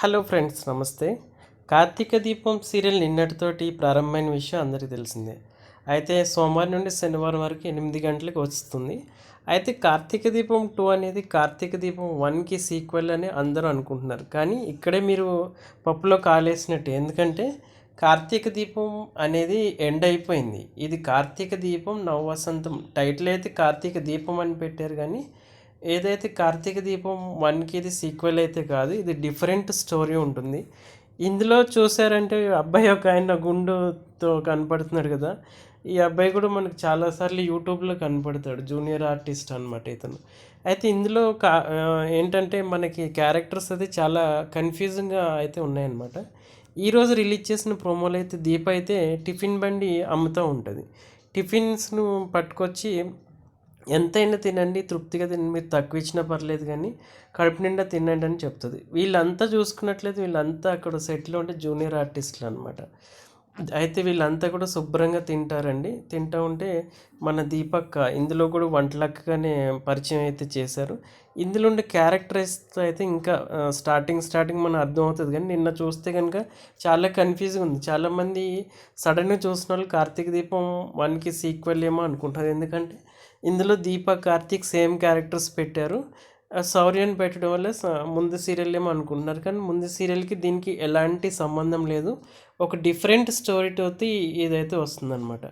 Hello friends, నమస్తే. కార్తీక దీపం serial నిన్నటితోటి ప్రారంభమైన విషయం అందరికీ తెలిసిందే. అయితే సోమవారం నుండి శనివారం వరకు 8 గంటలకు వస్తుంది. అయితే కార్తీక దీపం 2 అనేది కార్తీక దీపం 1కి సీక్వెల్ అని అందరూ అనుకుంటున్నారు. కానీ ఇక్కడే మీరు పప్పులో కాలేసినట్టు. ఎందుకంటే కార్తీక దీపం అనేది ఎండ్ అయిపోయింది. ఇది కార్తీక దీపం నవవసంతం. టైటిల్ అయితే కార్తీక దీపం అని పెట్టారు, కానీ ఏదైతే కార్తీక దీపం 1కి ఇది సీక్వెల్ అయితే కాదు. ఇది డిఫరెంట్ స్టోరీ ఉంటుంది. ఇందులో చూసారంటే అబ్బాయి ఒక ఆయన గుండుతో కనపడుతున్నాడు కదా. ఈ అబ్బాయి కూడా మనకు చాలాసార్లు యూట్యూబ్లో కనపడతాడు. జూనియర్ ఆర్టిస్ట్ అనమాట ఇతను. అయితే ఇందులో ఏంటంటే మనకి క్యారెక్టర్స్ అది చాలా కన్ఫ్యూజింగ్గా అయితే ఉన్నాయన్నమాట. ఈరోజు రిలీజ్ చేసిన ప్రోమోలో అయితే దీప అయితే టిఫిన్ బండి అమ్ముతూ ఉంటుంది. టిఫిన్స్ను పట్టుకొచ్చి ఎంతైనా తినండి, తృప్తిగా తినండి, మీరు తక్కువ ఇచ్చినా పర్లేదు కానీ కడుపు నిండా తినండి అని చెప్తుంది. వీళ్ళంతా చూసుకున్నట్లయితే వీళ్ళంతా అక్కడ సెటిల్ ఉంటే జూనియర్ ఆర్టిస్టులు అనమాట. అయితే వీళ్ళంతా కూడా శుభ్రంగా తింటారండి. తింటూ ఉంటే మన దీపక్ ఇందులో కూడా వంటలక్కగానే పరిచయం అయితే చేశారు. ఇందులో ఉండే క్యారెక్టరైజ్తో అయితే ఇంకా స్టార్టింగ్ మనం అర్థమవుతుంది. కానీ నిన్న చూస్తే కనుక చాలా కన్ఫ్యూజ్గా ఉంది. చాలామంది సడన్గా చూసిన వాళ్ళు కార్తీక దీపం 1కి సీక్వెల్ ఏమో అనుకుంటారు. ఎందుకంటే ఇందులో దీప కార్తీక్ సేమ్ క్యారెక్టర్స్ పెట్టారు. శౌర్యని పెట్టడం వల్ల ముందు సీరియల్ ఏమో అనుకుంటున్నారు, కానీ ముందు సీరియల్కి దీనికి ఎలాంటి సంబంధం లేదు. ఒక డిఫరెంట్ స్టోరీ తోటి ఇదైతే వస్తుందన్నమాట.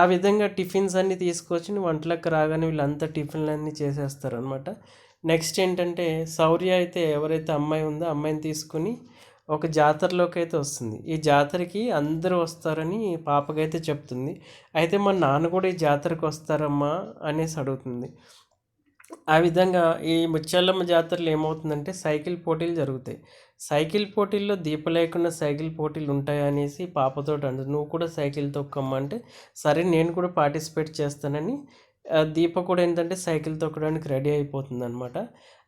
ఆ విధంగా టిఫిన్స్ అన్నీ తీసుకొచ్చి వంటలకు రాగానే వీళ్ళంతా టిఫిన్లు అన్నీ చేసేస్తారు అనమాట. నెక్స్ట్ ఏంటంటే శౌర్య అయితే ఎవరైతే అమ్మాయి ఉందో అమ్మాయిని తీసుకుని ఒక జాతరలోకి అయితే వస్తుంది. ఈ జాతరకి అందరూ వస్తారని పాపకైతే చెప్తుంది. అయితే మా నాన్న కూడా ఈ జాతరకు వస్తారమ్మా అనేసి అడుగుతుంది. ఆ విధంగా ఈ ముత్యాలమ్మ జాతరలో ఏమవుతుందంటే సైకిల్ పోటీలు జరుగుతాయి. సైకిల్ పోటీల్లో దీప లేకుండా సైకిల్ పోటీలు ఉంటాయా అనేసి పాపతోటి అంటుంది. నువ్వు కూడా సైకిల్ తొక్కమ్మా అంటే సరే నేను కూడా పార్టిసిపేట్ చేస్తానని దీప కూడా ఏంటంటే సైకిల్ తొక్కడానికి రెడీ అయిపోతుంది అనమాట.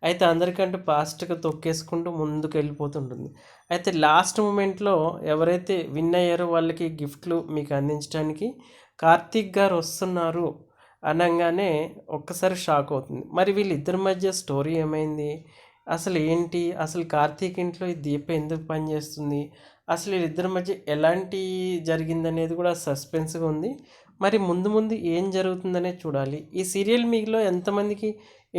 అయితే అందరికంటే ఫాస్ట్గా తొక్కేసుకుంటూ ముందుకు వెళ్ళిపోతుంటుంది. అయితే లాస్ట్ మూమెంట్లో ఎవరైతే విన్ అయ్యారో వాళ్ళకి గిఫ్ట్లు మీకు అందించడానికి కార్తీక్ గారు వస్తున్నారు అనగానే ఒక్కసారి షాక్ అవుతుంది. మరి వీళ్ళిద్దరి మధ్య స్టోరీ ఏమైంది, అసలు ఏంటి, అసలు కార్తీక్ ఇంట్లో ఈ దీప ఎందుకు పనిచేస్తుంది, అసలు వీళ్ళిద్దరి మధ్య ఎలాంటి జరిగిందనేది కూడా సస్పెన్స్గా ఉంది. మరి ముందు ముందు ఏం జరుగుతుందనేది చూడాలి. ఈ సీరియల్ మీలో ఎంతమందికి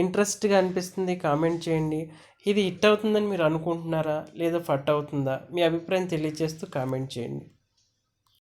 ఇంట్రెస్ట్గా అనిపిస్తుంది కామెంట్ చేయండి. ఇది హిట్ అవుతుందని మీరు అనుకుంటున్నారా, లేదా ఫట్ అవుతుందా? మీ అభిప్రాయం తెలియజేస్తూ కామెంట్ చేయండి.